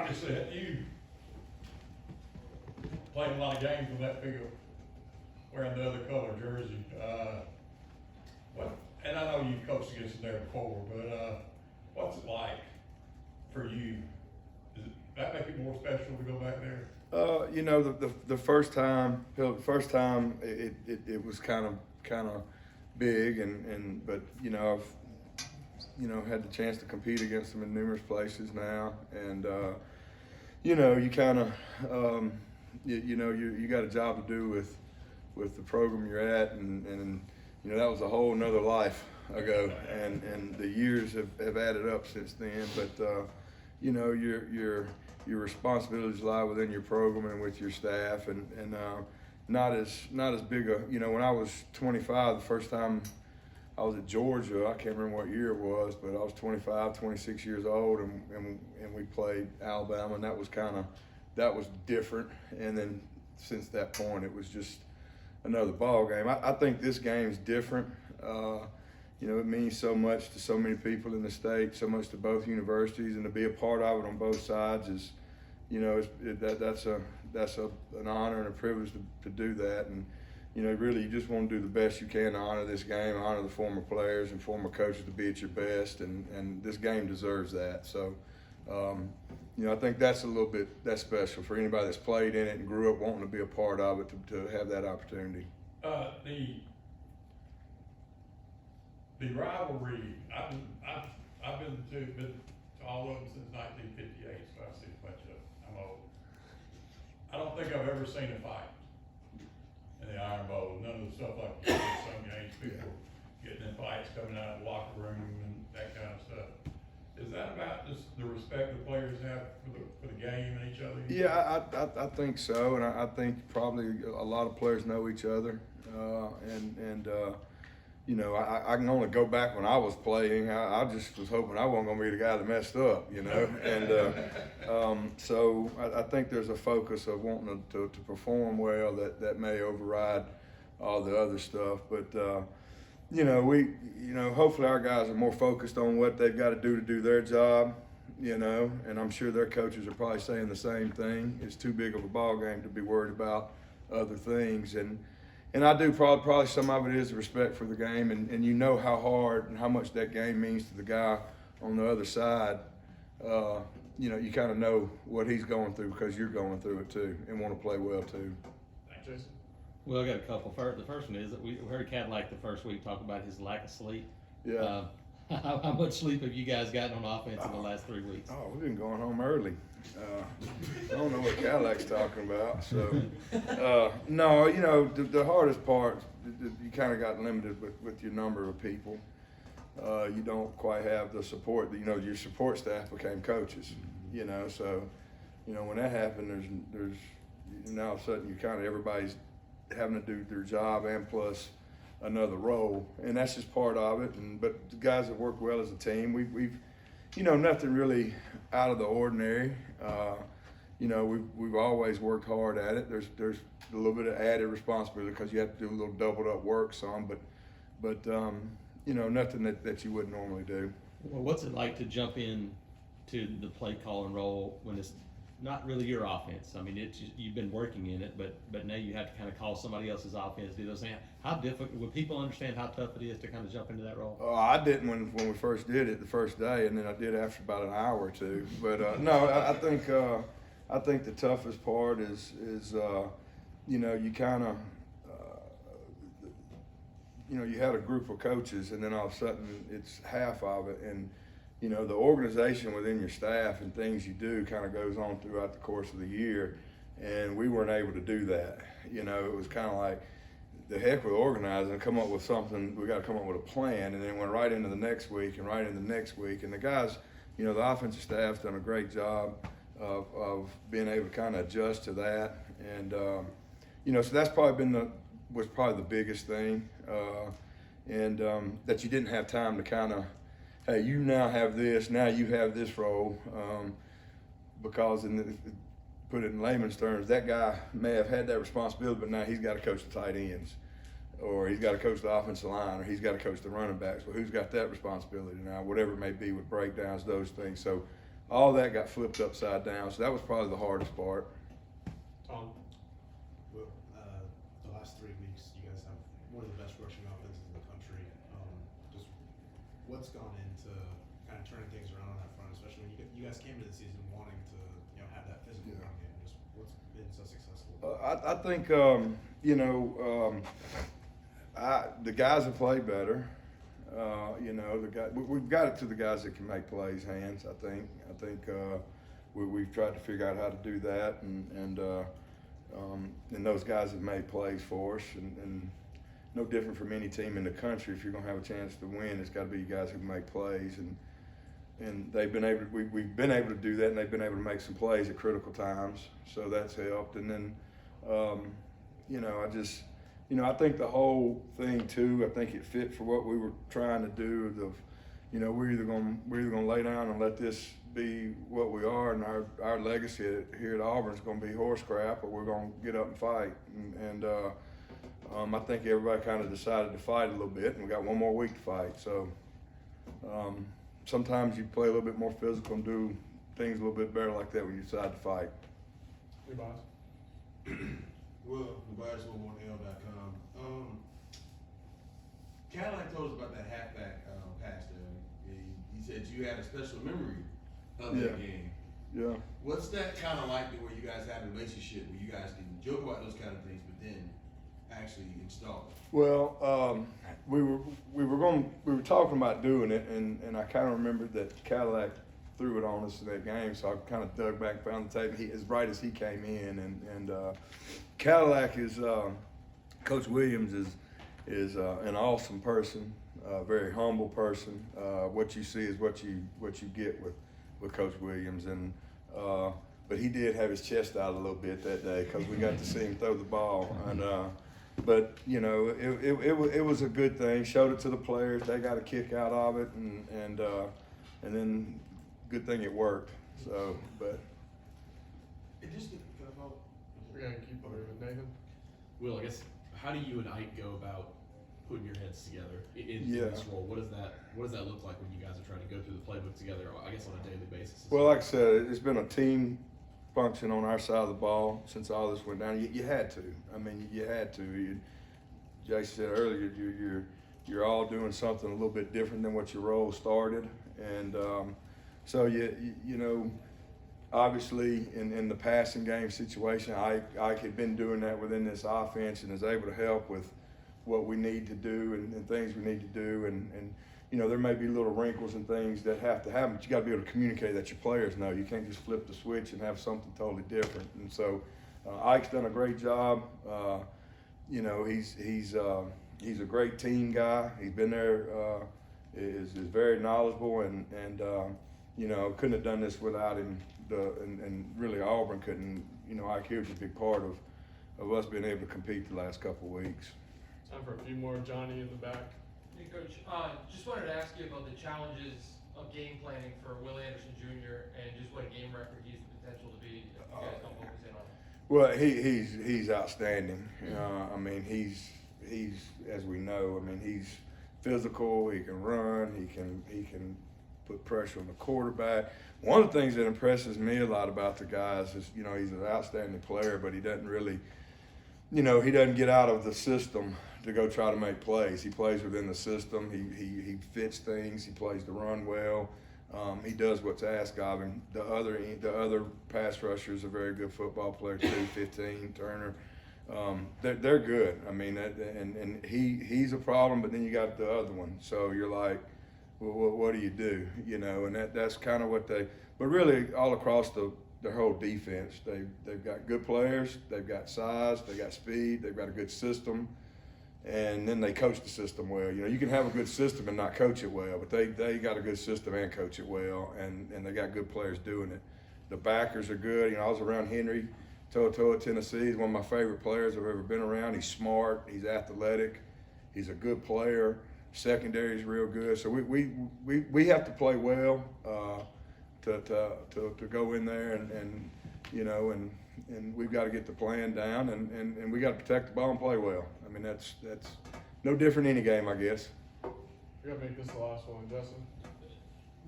obviously, you played a lot of games on that field wearing the other color jersey. And I know you've coached against them there before, but what's it like for you? Does that make it more special to go back there? You know, the first time, it was kind of big, but you know, I've had the chance to compete against them in numerous places now, and you know, you kind of you got a job to do with the program you're at, and you know, that was a whole nother life ago, and the years have added up since then. But you know, your responsibilities lie within your program and with your staff, and not as big a, you know, when I was 25, the first time I was at Georgia, I can't remember what year it was, but I was 25, 26 years old, and we played Alabama, and that was different. And then since that point, it was just another ball game. I think this game's different. You know, it means so much to so many people in the state, so much to both universities, and to be a part of it on both sides is, you know, that's an honor and a privilege to do that. And you know, really, you just want to do the best you can to honor this game, honor the former players and former coaches to be at your best, and this game deserves that. So, you know, I think that's special for anybody that's played in it and grew up wanting to be a part of it to have that opportunity. The rivalry, I've been to all of them since 1958, so I've seen a bunch of them. I'm old. I don't think I've ever seen a fight in the Iron Bowl. None of the stuff like you see some games, people getting in fights, coming out of the locker room and that kind of stuff. Is that about just the respect the players have for the game and each other? Yeah, I think so, and I think probably a lot of players know each other, and you know, I can only go back when I was playing. I just was hoping I wasn't going to be the guy that messed up, you know. And so I think there's a focus of wanting to perform well that may override all the other stuff. But you know, hopefully our guys are more focused on what they've got to do their job, you know. And I'm sure their coaches are probably saying the same thing. It's too big of a ball game to be worried about other things. And I do probably some of it is the respect for the game, and you know how hard and how much that game means to the guy on the other side. You know, you kind of know what he's going through because you're going through it too and want to play well too. Thanks, Jason. Well, I got a couple. The first one is that we heard Cadillac the first week talk about his lack of sleep. Yeah. How much sleep have you guys gotten on offense in the last 3 weeks? Oh, we've been going home early. I don't know what Cadillac's talking about. So, no, you know, the hardest part, you kind of got limited with your number of people. You don't quite have the support. You know, your support staff became coaches. You know, so, you know, when that happened, there's now all of a sudden you kind of everybody's having to do their job and plus another role, and that's just part of it. But the guys that work well as a team, we've you know, nothing really out of the ordinary. You know, we've always worked hard at it. There's a little bit of added responsibility because you have to do a little doubled up work some, but you know, nothing that you wouldn't normally do. Well, what's it like to jump in to the play calling role when it's not really your offense? I mean, it's just, you've been working in it, but now you have to kind of call somebody else's offense, do those things. How difficult, would people understand how tough it is to kind of jump into that role? I didn't when we first did it the first day, and then I did after about an hour or two. But no, I think the toughest part is you know, you kind of you know, you had a group of coaches, and then all of a sudden it's half of it, and you know, the organization within your staff and things you do kind of goes on throughout the course of the year, and we weren't able to do that. You know, it was kind of like, the heck with organizing and come up with something, we got to come up with a plan, and then went right into the next week and right into the next week. And the guys, you know, the offensive staff's done a great job of being able to kind of adjust to that. And, you know, so that's probably was probably the biggest thing. And that you didn't have time to kind of, hey, you now have this, now you have this role, because put it in layman's terms, that guy may have had that responsibility, but now he's got to coach the tight ends, or he's got to coach the offensive line, or he's got to coach the running backs. Well, who's got that responsibility now? Whatever it may be with breakdowns, those things. So all that got flipped upside down. So that was probably the hardest part. Tom? Well, the last 3 weeks, you guys have one of the best rushing offenses in the country. Just what's gone into kind of turning things around on that front, especially when you guys came into the season wanting to, have that physical run game. Just what's been so successful? I think the guys have played better. We've got it to the guys that can make plays hands. I think we've tried to figure out how to do that, and those guys have made plays for us. And no different from any team in the country. If you're going to have a chance to win, it's got to be guys who make plays, and they've been able. We've been able to do that, and they've been able to make some plays at critical times. So that's helped. And then, I think the whole thing too. I think it fit for what we were trying to do. We're either gonna lay down and let this be what we are, and our legacy here at Auburn is gonna be horse crap, or we're gonna get up and fight. I think everybody kind of decided to fight a little bit, and we got one more week to fight. So sometimes you play a little bit more physical and do things a little bit better like that when you decide to fight. Hey, boss. Well, theBuyers11L.com. Cadillac told us about that halfback pass there. He said you had a special memory of that game. Yeah. What's that kind of like to where you guys had a relationship where you guys can joke about those kind of things, but then actually install it? Well, we were talking about doing it, and I kind of remembered that Cadillac threw it on us in that game, so I kind of dug back, found the tape. As bright as he came in, and Cadillac is Coach Williams is an awesome person, a very humble person. What you see is what you get with Coach Williams, and but he did have his chest out a little bit that day because we got to see him throw the ball, and but it was a good thing. Showed it to the players. They got a kick out of it, and then good thing it worked. So, but It just We're gonna keep moving. Nathan? Will, I guess, how do you and Ike go about putting your heads together in Yeah. this role? What does that look like when you guys are trying to go through the playbook together, I guess on a daily basis? well, like I said, it's been a team function on our side of the ball since all this went down. You had to. I mean, you had to. Jason said earlier, you're all doing something a little bit different than what your role started, and so obviously in the passing game situation, Ike had been doing that within this offense and is able to help with what we need to do and things we need to do, and there may be little wrinkles and things that have to happen, but you got to be able to communicate that your players know. You can't just flip the switch and have something totally different. And so Ike's done a great job. He's a great team guy. He's been there, is very knowledgeable, and couldn't have done this without him. And really Auburn couldn't. Ike Hughes is a big part of us being able to compete the last couple of weeks. Time for a few more. Johnny in the back. Hey, Coach, just wanted to ask you about the challenges of game planning for Will Anderson Jr. and just what a game record he has the potential to be if you guys don't focus in on it. Well, he's outstanding. I mean, he's as we know. I mean, he's physical. He can run. He can put pressure on the quarterback. One of the things that impresses me a lot about the guys is, he's an outstanding player, but he doesn't really, he doesn't get out of the system to go try to make plays. He plays within the system. He fits things. He plays the run well. He does what's asked of him. The other pass rushers are very good football players too. 15 Turner, they're good. I mean, and he's a problem, but then you got the other one. So you're like, well, what do you do? And that's kind of what they. But really, all across their whole defense, they've got good players. They've got size. They got speed. They've got a good system. And then they coach the system well. You can have a good system and not coach it well, but they got a good system and coach it well, and they got good players doing it. The backers are good. I was around Henry Toto at Tennessee. He's one of my favorite players I've ever been around. He's smart. He's athletic. He's a good player. Secondary is real good. So we have to play well to go in there and we've got to get the plan down and we got to protect the ball and play well. I mean, that's no different any game, I guess. We gotta make this the last one. Justin?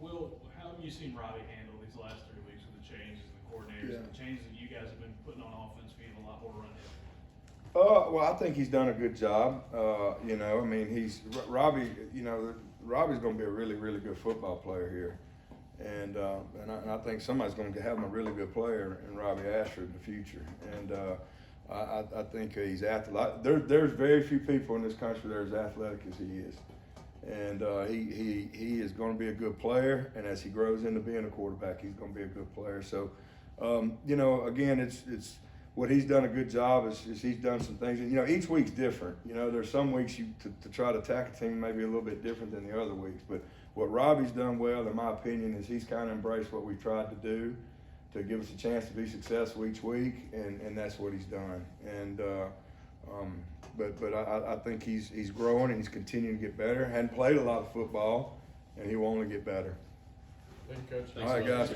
Will, how have you seen Robbie handle these the last 3 weeks with the changes and the coordinators and the changes that you guys have been putting on offense, being a lot more run heavy? Well, I think he's done a good job. You know, I mean, Robbie. You know, Robbie's going to be a really, really good football player here, and I think somebody's going to have him a really good player in Robbie Asher in the future. And I think he's athletic. There's very few people in this country that are as athletic as he is, and he is going to be a good player. And as he grows into being a quarterback, he's going to be a good player. So, you know, again, it's. What he's done a good job is he's done some things. You know, each week's different. You know, there's some weeks to try to attack a team maybe a little bit different than the other weeks. But what Robbie's done well, in my opinion, is he's kind of embraced what we've tried to do to give us a chance to be successful each week, and that's what he's done. And but I think he's growing and he's continuing to get better. Hadn't played a lot of football, and he will only get better. Thank you, Coach. All right, guys.